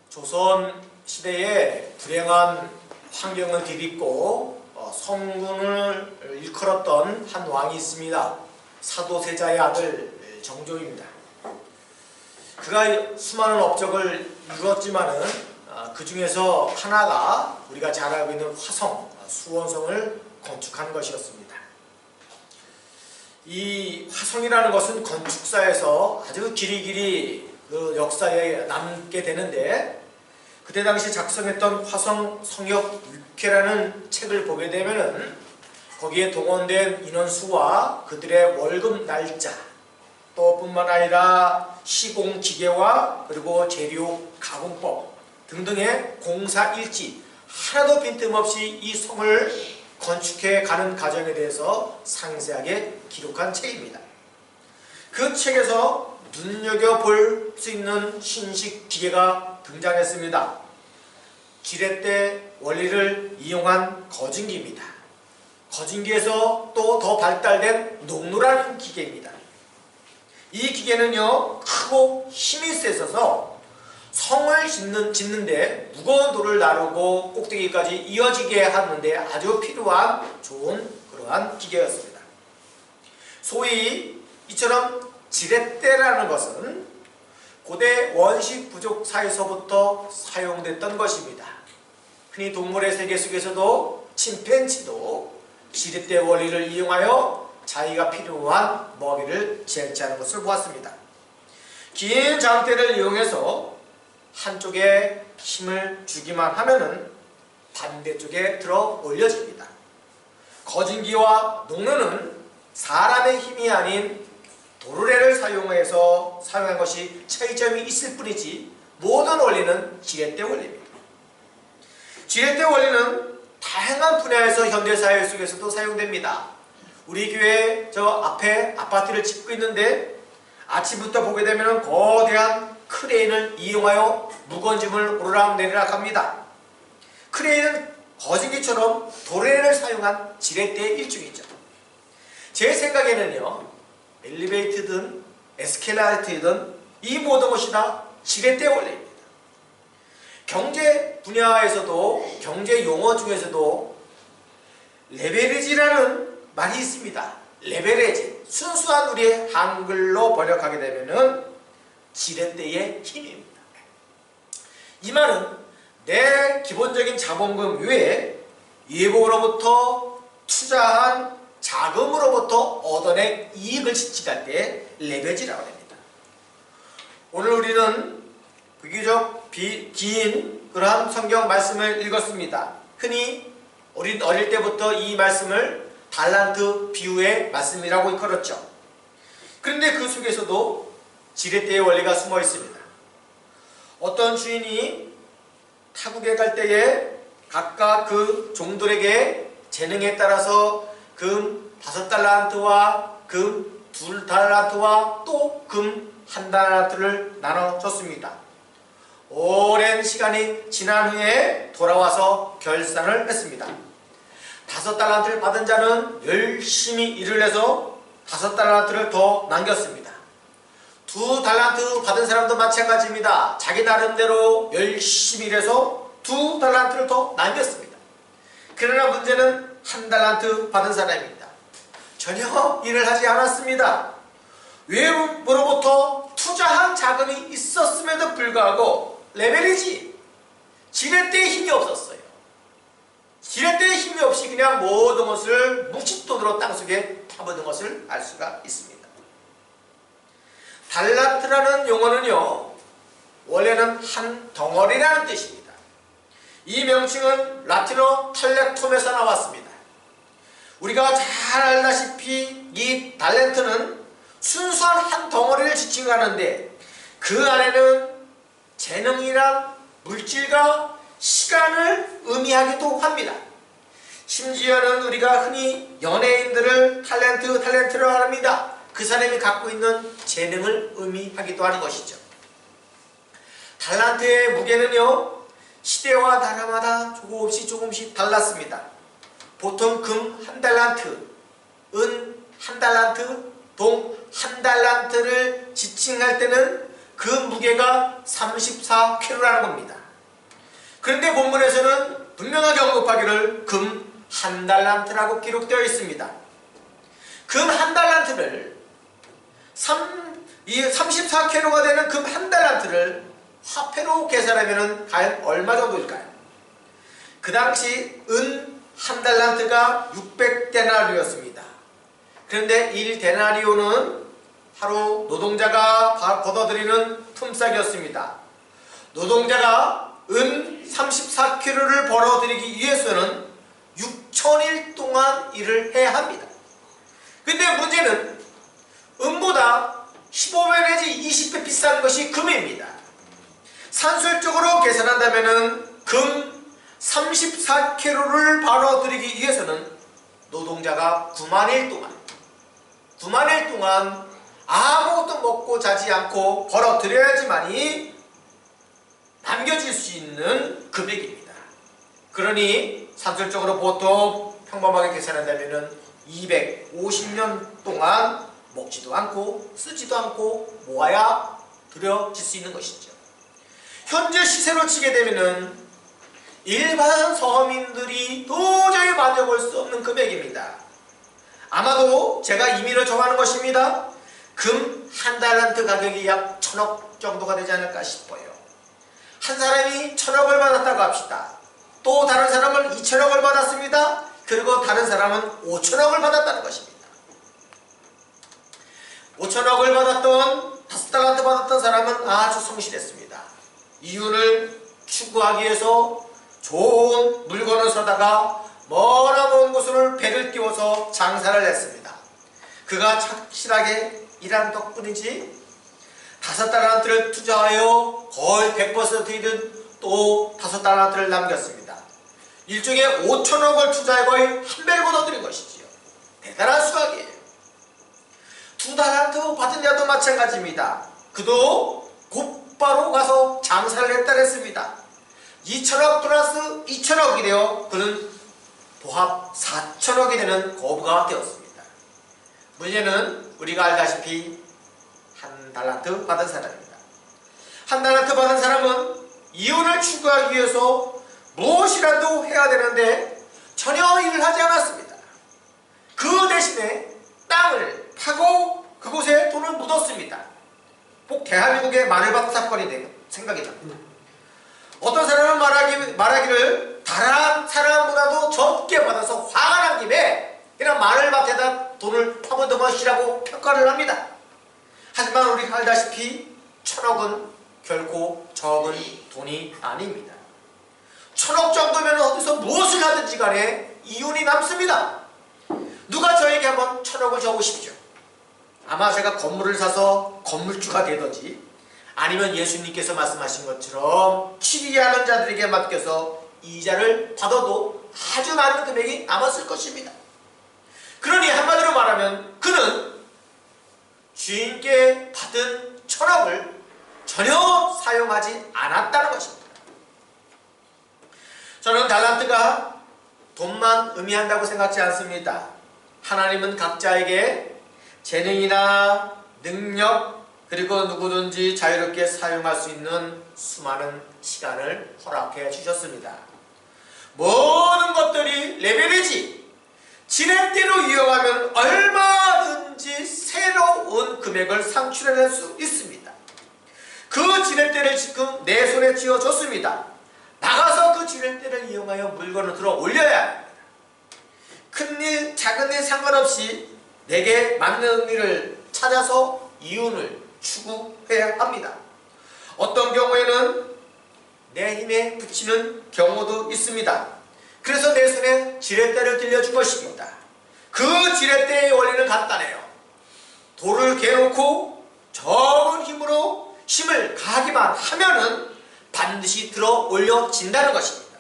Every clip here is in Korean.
조선 시대에 불행한 환경을 디딛고 성군을 일컬었던 한 왕이 있습니다. 사도세자의 아들 정조입니다. 그가 수많은 업적을 이루었지만은 그 중에서 하나가 우리가 잘 알고 있는 화성, 수원성을 건축한 것이었습니다. 이 화성이라는 것은 건축사에서 아주 길이길이 그 역사에 남게 되는데, 그때 당시 작성했던 화성 성역 육회라는 책을 보게 되면은 거기에 동원된 인원수와 그들의 월급 날짜, 또 뿐만 아니라 시공 기계와 그리고 재료 가공법 등등의 공사 일지 하나도 빈틈없이 이 성을 건축해 가는 과정에 대해서 상세하게 기록한 책입니다. 그 책에서 눈여겨볼 수 있는 신식 기계가 등장했습니다. 지렛대 원리를 이용한 거진기입니다. 거진기에서 또 더 발달된 농로라는 기계입니다. 이 기계는요, 크고 힘이 세서 성을 짓는데 무거운 돌을 나르고 꼭대기까지 이어지게 하는데 아주 필요한 좋은 그러한 기계였습니다. 소위 이처럼 지렛대라는 것은 고대 원시 부족 사회에서부터 사용됐던 것입니다. 흔히 동물의 세계 속에서도 침팬지도 지렛대 원리를 이용하여 자기가 필요한 먹이를 쟁취하는 것을 보았습니다. 긴 장대를 이용해서 한쪽에 힘을 주기만 하면은 반대쪽에 들어 올려집니다. 거진기와 농로는 사람의 힘이 아닌 도르래를 사용한 것이 차이점이 있을 뿐이지 모든 원리는 지렛대 원리입니다. 지렛대 원리는 다양한 분야에서 현대사회 속에서도 사용됩니다. 우리 교회 저 앞에 아파트를 짓고 있는데 아침부터 보게 되면 거대한 크레인을 이용하여 무거운 짐을 오르락내리락 합니다. 크레인은 거진기처럼 도레를 사용한 지렛대의 일종이죠. 제 생각에는요, 엘리베이터든 에스컬레이터든 이 모든 것이 다 지렛대 원리입니다. 경제 분야에서도, 경제 용어 중에서도 레베리지라는 말이 있습니다. 레베리지, 순수한 우리의 한글로 번역하게 되면은 지렛대의 힘입니다. 이 말은 내 기본적인 자본금 외에 외부로부터 투자한 자금으로부터 얻어낸 이익을 지칭할 때 레베지라고 합니다. 오늘 우리는 비교적 긴 그러한 성경 말씀을 읽었습니다. 흔히 어릴 때부터 이 말씀을 달란트 비유의 말씀이라고 일컬었죠. 그런데 그 속에서도 지렛대의 원리가 숨어 있습니다. 어떤 주인이 타국에 갈 때에 각각 그 종들에게 재능에 따라서 금 5달란트와 금 2달란트와 또 금 1달란트를 나눠줬습니다. 오랜 시간이 지난 후에 돌아와서 결산을 했습니다. 5달란트를 받은 자는 열심히 일을 해서 5달란트를 더 남겼습니다. 2달란트 받은 사람도 마찬가지입니다. 자기 나름대로 열심히 일해서 2달란트를 더 남겼습니다. 그러나 문제는 1달란트 받은 사람입니다. 전혀 일을 하지 않았습니다. 외부로부터 투자한 자금이 있었음에도 불구하고 레벨이지, 지렛대의 힘이 없었어요. 지렛대의 힘이 없이 그냥 모든 것을 묵칫돈으로 땅속에 파묻은 것을 알 수가 있습니다. 달란트라는 용어는요, 원래는 한 덩어리라는 뜻입니다. 이 명칭은 라틴어 탈레톰에서 나왔습니다. 우리가 잘 알다시피 이 달란트는 순수한 한 덩어리를 지칭하는데 그 안에는 재능이란 물질과 시간을 의미하기도 합니다. 심지어는 우리가 흔히 연예인들을 탤런트라고 합니다. 그 사람이 갖고 있는 재능을 의미하기도 하는 것이죠. 달란트의 무게는요, 시대와 나라마다 조금씩 달랐습니다. 보통 금 1달란트, 은 1달란트, 동 1달란트를 지칭할 때는 그 무게가 34kg라는 겁니다. 그런데 본문에서는 분명하게 언급하기를 금 한 달란트라고 기록되어 있습니다. 금 한 달란트를 34캐로가 되는 금 한 달란트를 화폐로 계산하면 과연 얼마 정도일까요? 그 당시 은 한 달란트가 600데나리오였습니다. 그런데 1데나리오는 하루 노동자가 걷어들이는 품삯이었습니다. 노동자가 은 34kg를 벌어들이기 위해서는 6,000일 동안 일을 해야 합니다. 근데 문제는 은보다 15배 내지 20배 비싼 것이 금입니다. 산술적으로 계산한다면 금 34kg를 벌어들이기 위해서는 노동자가 9만 일 동안 아무것도 먹고 자지 않고 벌어들여야지만이 남겨질 수 있는 금액입니다. 그러니 산술적으로 보통 평범하게 계산한다면 250년 동안 먹지도 않고 쓰지도 않고 모아야 들여질 수 있는 것이죠. 현재 시세로 치게 되면 일반 서민들이 도저히 만져볼 수 없는 금액입니다. 아마도 제가 임의로 정하는 것입니다. 금 한 달란트 가격이 약 1,000억 정도가 되지 않을까 싶어요. 한 사람이 1,000억을 받았다고 합시다. 또 다른 사람은 2,000억을 받았습니다. 그리고 다른 사람은 5,000억을 받았다는 것입니다. 5,000억을 받았던 5달란트 받았던 사람은 아주 성실했습니다. 이윤을 추구하기 위해서 좋은 물건을 사다가 먼 곳으로 배를 띄워서 장사를 했습니다. 그가 착실하게 일한 덕분인지 5달란트를 투자하여 거의 100% 또 5달란트를 남겼습니다. 일종의 5,000억을 투자해 거의 한 배를 걷어들인 것이지요. 대단한 수학이에요. 2달란트 받은 자도 마찬가지입니다. 그도 곧바로 가서 장사를 했다 했습니다. 2,000억 플러스 2,000억이 되어 그는 도합 4,000억이 되는 거부가 되었습니다. 문제는 우리가 알다시피 한 달란트 받은 사람입니다. 한 달란트 받은 사람은 이윤을 추구하기 위해서 무엇이라도 해야 되는데 전혀 일을 하지 않았습니다. 그 대신에 땅을 파고 그곳에 돈을 묻었습니다. 꼭 대한민국의 마늘밭 사건이 생각이 납니다. 어떤 사람은 말하기를 다른 사람보다도 적게 받아서 화가 난 김에 그냥 마늘밭에다 돈을 파묻은 것이라고 평가를 합니다. 하지만 우리가 알다시피 1,000억은 결코 적은 돈이 아닙니다. 1,000억 정도면 어디서 무엇을 하든지 간에 이윤이 남습니다. 누가 저에게 한번 1,000억을 줘보십시오. 아마 제가 건물을 사서 건물주가 되든지 아니면 예수님께서 말씀하신 것처럼 취리하는 자들에게 맡겨서 이자를 받아도 아주 많은 금액이 남았을 것입니다. 그러니 한마디로 말하면 그는 주인께 받은 1,000억을 전혀 사용하지 않았다는 것입니다. 저는 달란트가 돈만 의미한다고 생각지 않습니다. 하나님은 각자에게 재능이나 능력 그리고 누구든지 자유롭게 사용할 수 있는 수많은 시간을 허락해 주셨습니다. 모든 것들이 레벨이지 진행대로 이용하면 얼마든지 새로운 금액을 창출해낼 수 있습니다. 그 지렛대를 지금 내 손에 쥐어줬습니다. 나가서 그 지렛대를 이용하여 물건을 들어 올려야 합니다. 큰일 작은일 상관없이 내게 맞는 일을 찾아서 이윤을 추구해야 합니다. 어떤 경우에는 내 힘에 붙이는 경우도 있습니다. 그래서 내 손에 지렛대를 들려준 것입니다. 그 지렛대의 원리는 간단해요. 돌을 개놓고 적은 힘을 가하기만 하면은 반드시 들어 올려진다는 것입니다.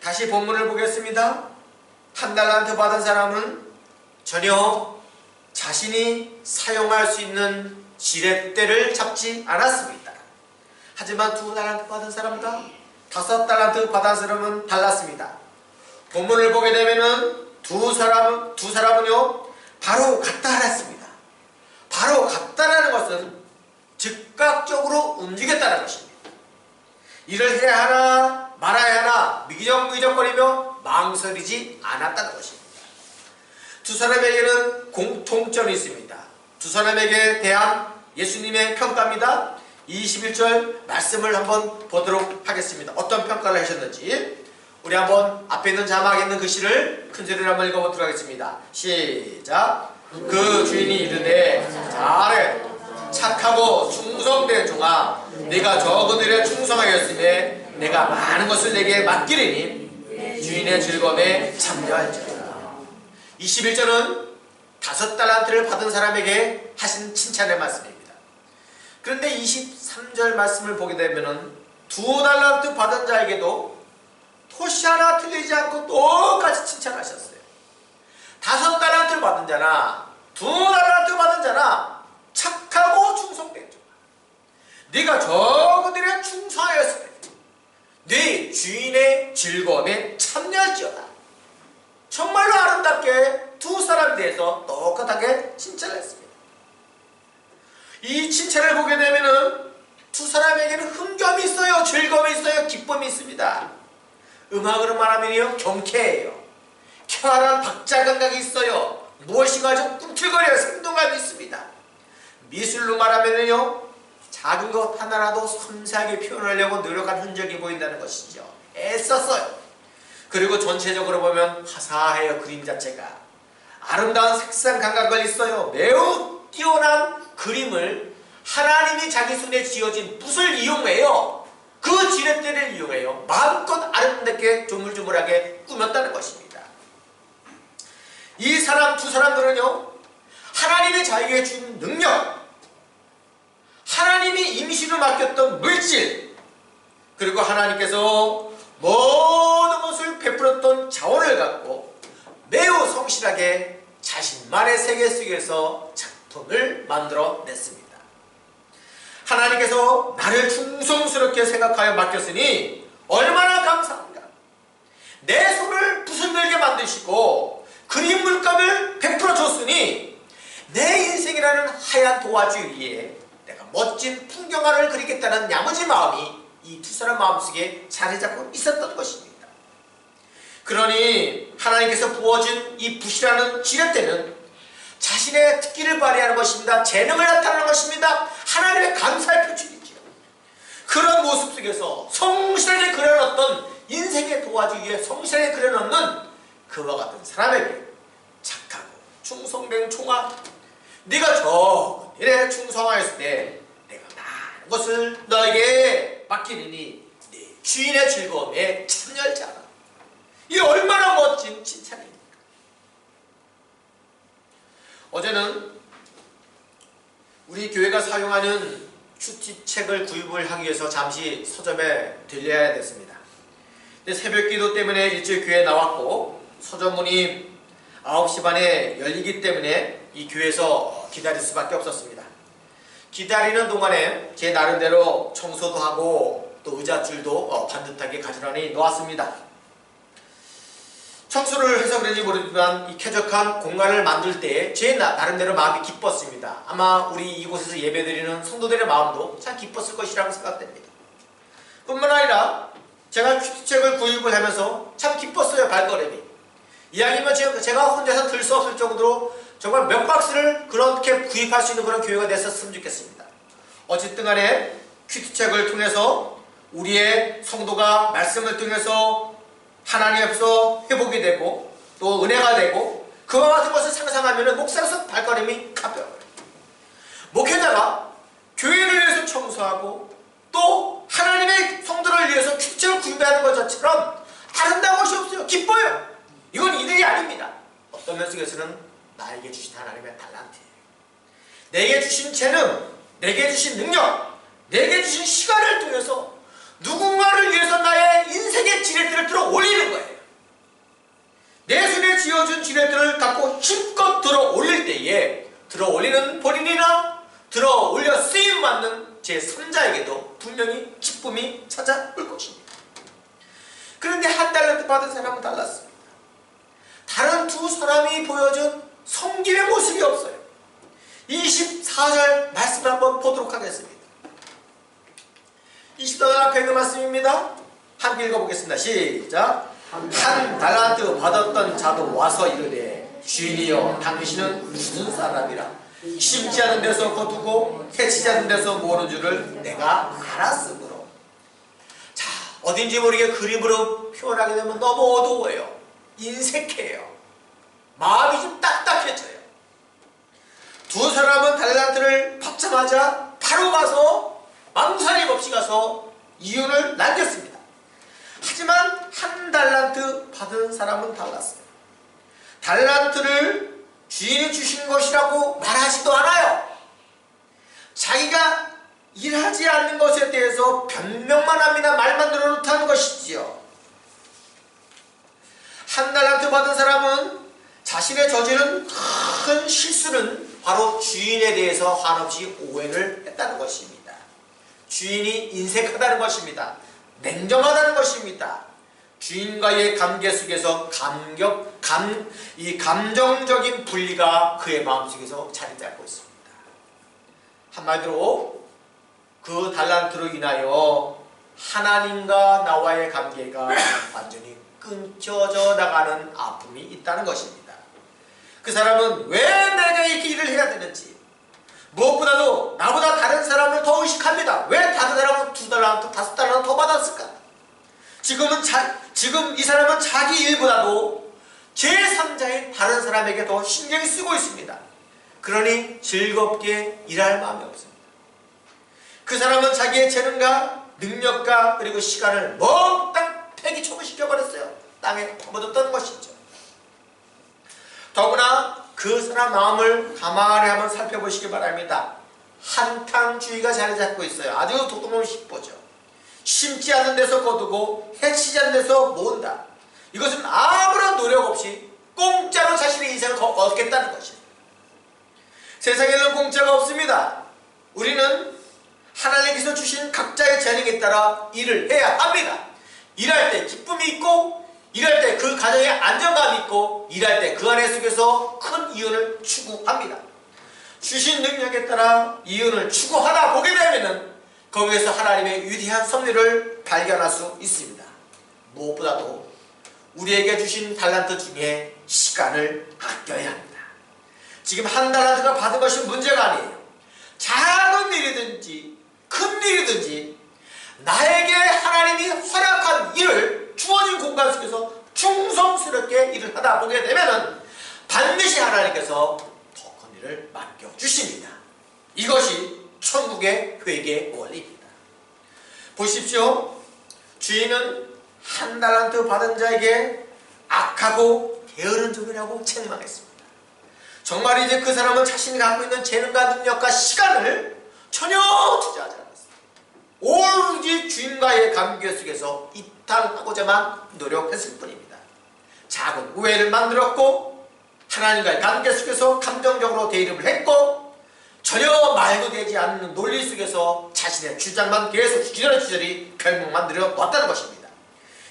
다시 본문을 보겠습니다. 한 달란트 받은 사람은 전혀 자신이 사용할 수 있는 지렛대를 잡지 않았습니다. 하지만 2달란트 받은 사람과 5달란트 받은 사람은 달랐습니다. 본문을 보게 되면은 두 사람은요 바로 갔다 하랬습니다. 바로 갔다라는 것은 즉각적으로 움직였다는 것입니다. 일을 해야 하나 말아야 하나 미적미적거리며 망설이지 않았다는 것입니다. 두 사람에게는 공통점이 있습니다. 두 사람에게 대한 예수님의 평가입니다. 21절 말씀을 한번 보도록 하겠습니다. 어떤 평가를 하셨는지 우리 한번 앞에 있는 자막에 있는 글씨를 큰 소리로 한번 읽어보도록 하겠습니다. 시작. 그 주인이 이르되 잘해 착하고 충성된 종아, 네가 적은 일에 충성하였으며 내가 많은 것을 내게 맡기리니 주인의 즐거움에 참여할지어다. 21절은 5달란트를 받은 사람에게 하신 칭찬의 말씀입니다. 그런데 23절 말씀을 보게 되면은 2달란트 받은 자에게도 토시 하나 틀리지 않고 똑같이 칭찬하셨어요. 5달란트를 받은 자나 2달란트 받은 자나 착하고 충성된 자, 네가 적은 일에 충성하였으며 네 주인의 즐거움에 참여할지어다. 정말로 아름답게 두 사람에 대해서 똑같하게 칭찬을 했습니다. 이 칭찬을 보게 되면은 두 사람에게는 흥겨움이 있어요. 즐거움이 있어요. 기쁨이 있습니다. 음악으로 말하면요 경쾌해요. 쾌활한 박자 감각이 있어요. 무엇인가 좀 꿈틀거려요. 생동감이 있습니다. 미술로 말하면요 작은 것 하나라도 섬세하게 표현하려고 노력한 흔적이 보인다는 것이죠. 애썼어요. 그리고 전체적으로 보면 화사해요. 그림 자체가 아름다운 색상 감각을 있어요. 매우 뛰어난 그림을 하나님이 자기 손에 쥐어진 붓을 이용해요. 그 지렛대를 이용해요. 마음껏 아름답게 조물조물하게 꾸몄다는 것입니다. 이 사람 두 사람들은요 하나님이 자기에게 준 능력, 하나님이 임시로 맡겼던 물질, 그리고 하나님께서 모든 것을 베풀었던 자원을 갖고 매우 성실하게 자신만의 세계 속에서 작품을 만들어냈습니다. 하나님께서 나를 충성스럽게 생각하여 맡겼으니 얼마나 감사합니다. 내 손을 붓을 들게 만드시고 그림 물감을 베풀어 줬으니 내 인생이라는 하얀 도화지 위에 내가 멋진 풍경화를 그리겠다는 야무진 마음이 이 두 사람 마음속에 자리 잡고 있었던 것입니다. 그러니 하나님께서 부어준 이 붓이라는 지렛대는 자신의 특기를 발휘하는 것입니다. 재능을 나타내는 것입니다. 하나님의 감사의 표출이죠. 그런 모습 속에서 성실하게 그려놓던 인생의 도화지 위에 성실하게 그려놓는 그와 같은 사람에게 착하고 충성된 총아, 네가 적은 일에 충성하였을 때 내가 많은 것을 너에게 맡기리니 네 주인의 즐거움에 참여할지 않아. 이 얼마나 멋진 칭찬입니까? 어제는 우리 교회가 사용하는 큐티책을 구입을 하기 위해서 잠시 서점에 들려야 됐습니다. 근데 새벽기도 때문에 일찍 교회에 나왔고 서점문이 9시 반에 열리기 때문에 이 교회에서 기다릴 수밖에 없었습니다. 기다리는 동안에 제 나름대로 청소도 하고 또 의자줄도 반듯하게 가지런히 놓았습니다. 청소를 해서 그런지 모르지만 이 쾌적한 공간을 만들 때 제 나름대로 마음이 기뻤습니다. 아마 우리 이곳에서 예배드리는 성도들의 마음도 참 기뻤을 것이라고 생각됩니다. 뿐만 아니라 제가 큐티책을 구입을 하면서 참 기뻤어요. 발걸음이. 이왕이면 제가 혼자서 들 수 없을 정도로 정말 몇 박스를 그렇게 구입할 수 있는 그런 교회가 됐었으면 좋겠습니다. 어쨌든 간에 큐티책을 통해서 우리의 성도가 말씀을 통해서 하나님 앞에서 회복이 되고 또 은혜가 되고 그와 같은 것을 상상하면 목사로서 발걸음이 가벼워요. 목회자가 교회를 위해서 청소하고 또 하나님의 성도를 위해서 큐티책을 구입하는 것처럼 아름다운 것이 없어요. 기뻐요. 이건 이들이 아닙니다. 어떤 면 속에서는 나에게 주신 하나님의 달란트예요. 내게 주신 재능, 내게 주신 능력, 내게 주신 시간을 통해서 누군가를 위해서 나의 인생의 지렛대를 들어 올리는 거예요. 내 손에 쥐어준 지렛대를 갖고 힘껏 들어 올릴 때에 들어 올리는 본인이나 들어 올려 쓰임받는 제3자에게도 분명히 기쁨이 찾아올 것입니다. 그런데 한 달란트 받은 사람은 달랐습니다. 다른 두 사람이 보여준 섬김의 모습이 없어요. 24절 말씀을 한번 보도록 하겠습니다. 20절 앞에 있는 말씀입니다. 함께 읽어보겠습니다. 시작. 한 달란트 받았던 자도 와서 이르되 주인이여 당신은 무슨 사람이라 심지 않은 데서 거두고 해치지 않은 데서 모으는 줄을 내가 알았으므로. 자, 어딘지 모르게 그림으로 표현하게 되면 너무 어두워요. 인색해요. 마음이 좀 딱딱해져요. 두 사람은 달란트를 받자마자 바로 가서 망설임 없이 가서 이윤을 남겼습니다. 하지만 한 달란트 받은 사람은 달랐어요. 달란트를 주인이 주신 것이라고 말하지도 않아요. 자기가 일하지 않는 것에 대해서 변명만 합니다. 말만 늘어놓다는 것이지요. 한 달란트 받은 사람은 자신의 저지른 큰 실수는 바로 주인에 대해서 한없이 오해를 했다는 것입니다. 주인이 인색하다는 것입니다. 냉정하다는 것입니다. 주인과의 관계 속에서 이 감정적인 분리가 그의 마음속에서 자리 잡고 있습니다. 한마디로 그 달란트로 인하여 하나님과 나와의 관계가 완전히 끊겨져 나가는 아픔이 있다는 것입니다. 그 사람은 왜 내가 이렇게 일을 해야 되는지, 무엇보다도 나보다 다른 사람을 더 의식합니다. 왜 다른 사람은 2달란트, 5달란트 더 받았을까? 지금 이 사람은 자기 일보다도 제3자인 다른 사람에게 더 신경이 쓰고 있습니다. 그러니 즐겁게 일할 마음이 없습니다. 그 사람은 자기의 재능과 능력과 그리고 시간을 몽땅 폐기초기시켜버렸어요. 땅에 퍼묻었던 것이죠. 더구나 그 사람 마음을 가만히 한번 살펴보시기 바랍니다. 한탕주의가 자리 잡고 있어요. 아주 독도놈 싶보죠. 심지 않는 데서 거두고 해치지 않는 데서 모은다. 이것은 아무런 노력 없이 공짜로 자신의 인생을 얻겠다는 것입니다. 세상에는 공짜가 없습니다. 우리는 하나님께서 주신 각자의 재능에 따라 일을 해야 합니다. 일할 때 기쁨이 있고, 일할 때 그 가정에 안정감이 있고, 일할 때 그 안에 속에서 큰 이윤을 추구합니다. 주신 능력에 따라 이윤을 추구하다 보게 되면 거기에서 하나님의 위대한 섭리를 발견할 수 있습니다. 무엇보다도 우리에게 주신 달란트 중에 시간을 아껴야 합니다. 지금 한 달란트가 받은 것이 문제가 아니에요. 작은 일이든지 큰 일이든지 나에게 하나님이 허락한 일을 주어진 공간 속에서 충성스럽게 일을 하다 보게 되면 반드시 하나님께서 더 큰 일을 맡겨주십니다. 이것이 천국의 회계의 원리입니다. 보십시오. 주인은 한 달란트 받은 자에게 악하고 게으른 종이라고 책망했습니다. 정말 이제 그 사람은 자신이 갖고 있는 재능과 능력과 시간을 전혀 투자하지 않았습니다. 오로지 주인과의 관계 속에서 이탈하고자만 노력했을 뿐입니다. 작은 우애를 만들었고, 하나님과의 관계 속에서 감정적으로 대립을 했고, 전혀 말도 되지 않는 논리 속에서 자신의 주장만 계속 주저리 결국만 늘어왔다는 것입니다.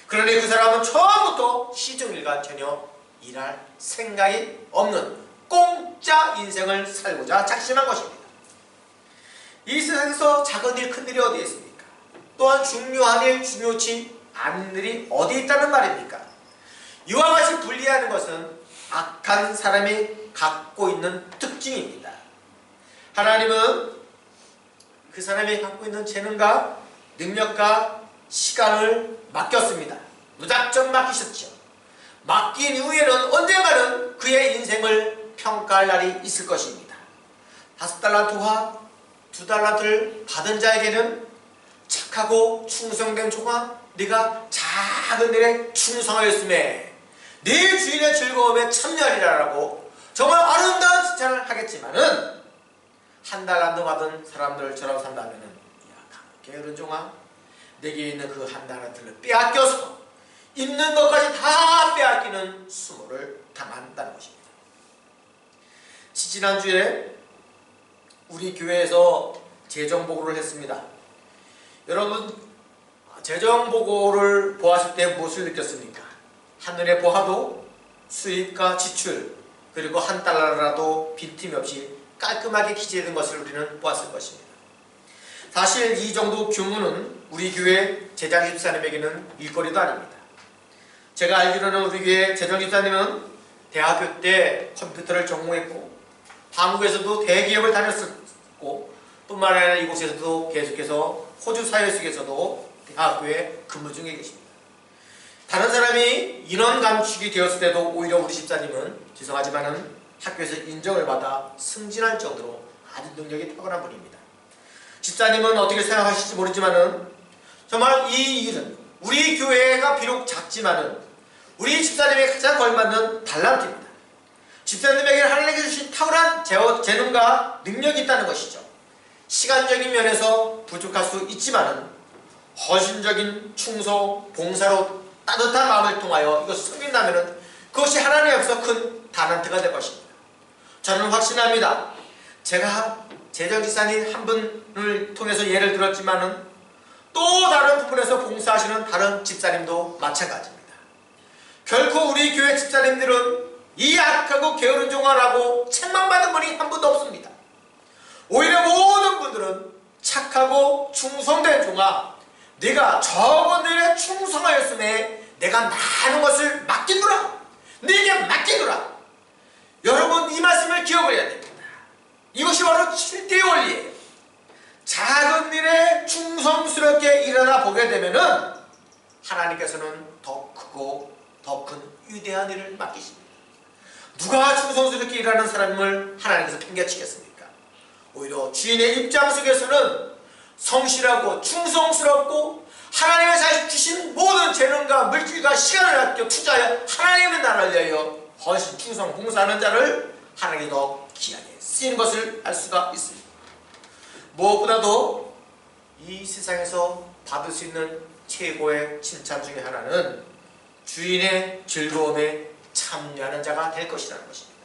그러니 그 사람은 처음부터 시종일관 전혀 일할 생각이 없는 공짜 인생을 살고자 작심한 것입니다. 이 세상에서 작은 일, 큰 일이 어디에 있습니까? 또한 중요한 일, 중요치 않은 일이 어디 있다는 말입니까? 이와 같이 분리하는 것은 악한 사람이 갖고 있는 특징입니다. 하나님은 그 사람이 갖고 있는 재능과 능력과 시간을 맡겼습니다. 무작정 맡기셨죠. 맡긴 이후에는 언젠가는 그의 인생을 평가할 날이 있을 것입니다. 5달란트와 2달란트를 받은 자에게는 착하고 충성된 종아, 네가 작은 일에 충성하였음에 네 주인의 즐거움에 참여하리라라고 정말 아름다운 칭찬을 하겠지만은, 1달란트 받은 사람들처럼 산다면은, 야, 게으른 종아, 내게 있는 그 1달란트를 빼앗겨서 있는 것까지 다 빼앗기는 수모를 당한다는 것입니다. 지난주에 우리 교회에서 재정보고를 했습니다. 여러분, 재정보고를 보았을 때 무엇을 느꼈습니까? 한눈에 보아도 수입과 지출, 그리고 1달러라도 빈틈이 없이 깔끔하게 기재된 것을 우리는 보았을 것입니다. 사실 이 정도 규모는 우리 교회 재장 집사님에게는 일거리도 아닙니다. 제가 알기로는 우리 교회 재장 집사님은 대학교 때 컴퓨터를 전공했고 한국에서도 대기업을 다녔었고 뿐만 아니라 이곳에서도 계속해서 호주 사회수에서도 대학교에 근무 중에 계십니다. 다른 사람이 인원 감축이 되었을 때도 오히려 우리 집사님은 죄송하지만은 학교에서 인정을 받아 승진할 정도로 아주 능력이 탁월한 분입니다. 집사님은 어떻게 생각하실지 모르지만은 정말 이 일은 우리 교회가 비록 작지만은 우리 집사님에게 가장 걸맞는 달란트입니다. 집사님에게 하나님께서 주신 탁월한 재능과 능력이 있다는 것이죠. 시간적인 면에서 부족할 수 있지만은 헌신적인 충성, 봉사로 따뜻한 마음을 통하여 이것을 섬긴다면은 그것이 하나님 앞에서 큰 달란트가 될 것입니다. 저는 확신합니다. 제가 재정지사님 한 분을 통해서 예를 들었지만은 또 다른 부분에서 봉사하시는 다른 집사님도 마찬가지입니다. 결코 우리 교회 집사님들은 이 악하고 게으른 종아라고 책망받은 분이 한 분도 없습니다. 오히려 모든 분들은 착하고 충성된 종아, 네가 적은 일에 충성하였음에 내가 많은 것을 맡기노라. 네게 맡기노라. 여러분 이 말씀을 기억해야 됩니다. 이것이 바로 7대 원리예요. 작은 일에 충성스럽게 일어나 보게 되면은 하나님께서는 더 크고 더 큰 위대한 일을 맡기십니다. 누가 충성스럽게 일하는 사람을 하나님께서 팽개치겠습니까? 오히려 주인의 입장 속에서는 성실하고 충성스럽고 하나님의 자식 주신 모든 재능과 물질과 시간을 아껴 투자하여 하나님의 나라를 위하여 헌신 충성 봉사하는 자를 하나님이 더 귀하게 쓰이는 것을 알 수가 있습니다. 무엇보다도 이 세상에서 받을 수 있는 최고의 칭찬 중에 하나는 주인의 즐거움에 참여하는 자가 될 것이라는 것입니다.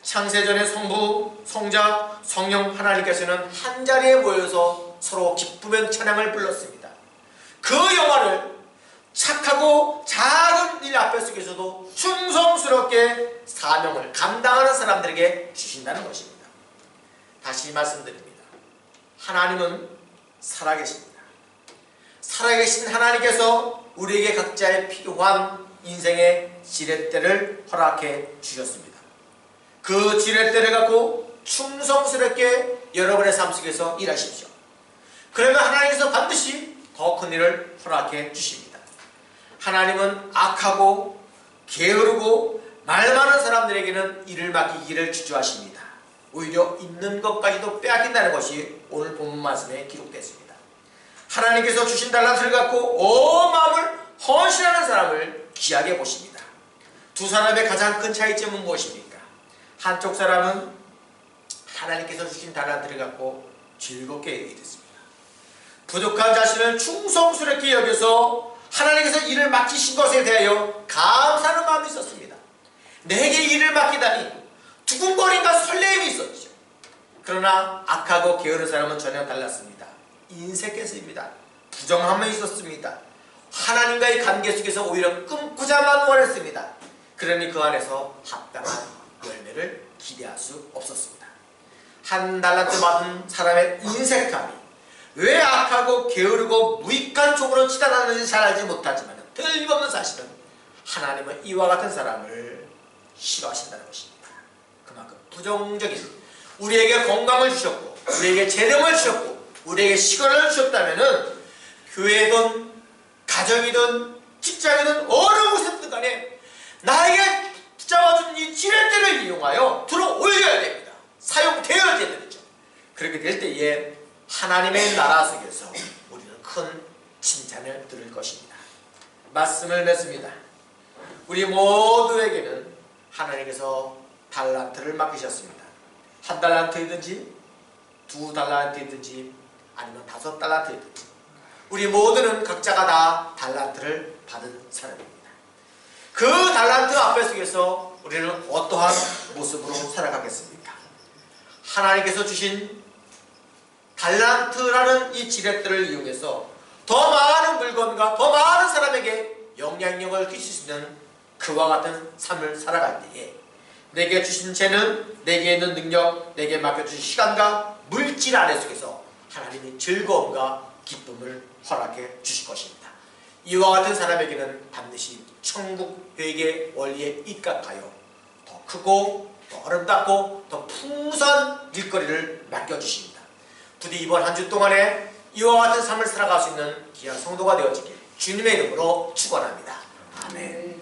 창세전의 성부, 성자, 성령 하나님께서는 한자리에 모여서 서로 기쁨의 찬양을 불렀습니다. 그 영화를 착하고 작은 일 앞에 속에서도 충성스럽게 사명을 감당하는 사람들에게 주신다는 것입니다. 다시 말씀드립니다. 하나님은 살아계십니다. 살아계신 하나님께서 우리에게 각자의 필요한 인생의 지렛대를 허락해 주셨습니다. 그 지렛대를 갖고 충성스럽게 여러분의 삶 속에서 일하십시오. 그러면 하나님께서 반드시 더 큰 일을 허락해 주십니다. 하나님은 악하고 게으르고 말 많은 사람들에게는 일을 맡기기를 주저하십니다. 오히려 있는 것까지도 빼앗긴다는 것이 오늘 본문 말씀에 기록됐습니다. 하나님께서 주신 달란트를 갖고 온 마음을 헌신하는 사람을 귀하게 보십니다. 두 사람의 가장 큰 차이점은 무엇입니까? 한쪽 사람은 하나님께서 주신 달란트를 갖고 즐겁게 일했습니다. 부족한 자신을 충성스럽게 여겨서 하나님께서 일을 맡기신 것에 대하여 감사하는 마음이 있었습니다. 내게 일을 맡기다니 두근거림과 설레임이 있었죠. 그러나 악하고 게으른 사람은 전혀 달랐습니다. 인색했습니다. 부정함이 있었습니다. 하나님과의 관계 속에서 오히려 끊고자만 원했습니다. 그러니 그 안에서 합당한 열매를 기대할 수 없었습니다. 한 달란트 받은 사람의 인색함이 왜 악하고 게으르고 무익한 종으로 치달았는지 잘 알지 못하지만 틀림없는 사실은 하나님은 이와 같은 사람을 싫어하신다는 것입니다. 그만큼 부정적인 우리에게 건강을 주셨고 우리에게 재능을 주셨고 우리에게 시간을 주셨다면은 교회든 가정이든 직장이든 어느 곳이든 간에 나에게 붙잡아준 이 지렛대를 이용하여 들어 올려야 됩니다. 사용되어야 되죠. 그렇게 될 때에 하나님의 나라 속에서 우리는 큰 칭찬을 들을 것입니다. 말씀을 맺습니다. 우리 모두에게는 하나님께서 달란트를 맡기셨습니다. 한 달란트이든지 두 달란트이든지 아니면 5달란트이든지 우리 모두는 각자가 다 달란트를 받은 사람입니다. 그 달란트 앞에 속에서 우리는 어떠한 모습으로 살아가겠습니까? 하나님께서 주신 달란트라는 이 지렛대를 이용해서 더 많은 물건과 더 많은 사람에게 영향력을 끼칠 수 있는 그와 같은 삶을 살아갈 때에 내게 주신 재능, 내게 있는 능력, 내게 맡겨주신 시간과 물질 아래 속에서 하나님이 즐거움과 기쁨을 허락해 주실 것입니다. 이와 같은 사람에게는 반드시 천국 회개 원리에 입각하여 더 크고 더 아름답고 더 풍성한 일거리를 맡겨주십니다. 부디 이번 한 주 동안에 이와 같은 삶을 살아갈 수 있는 귀한 성도가 되어지길 주님의 이름으로 축원합니다. 아멘.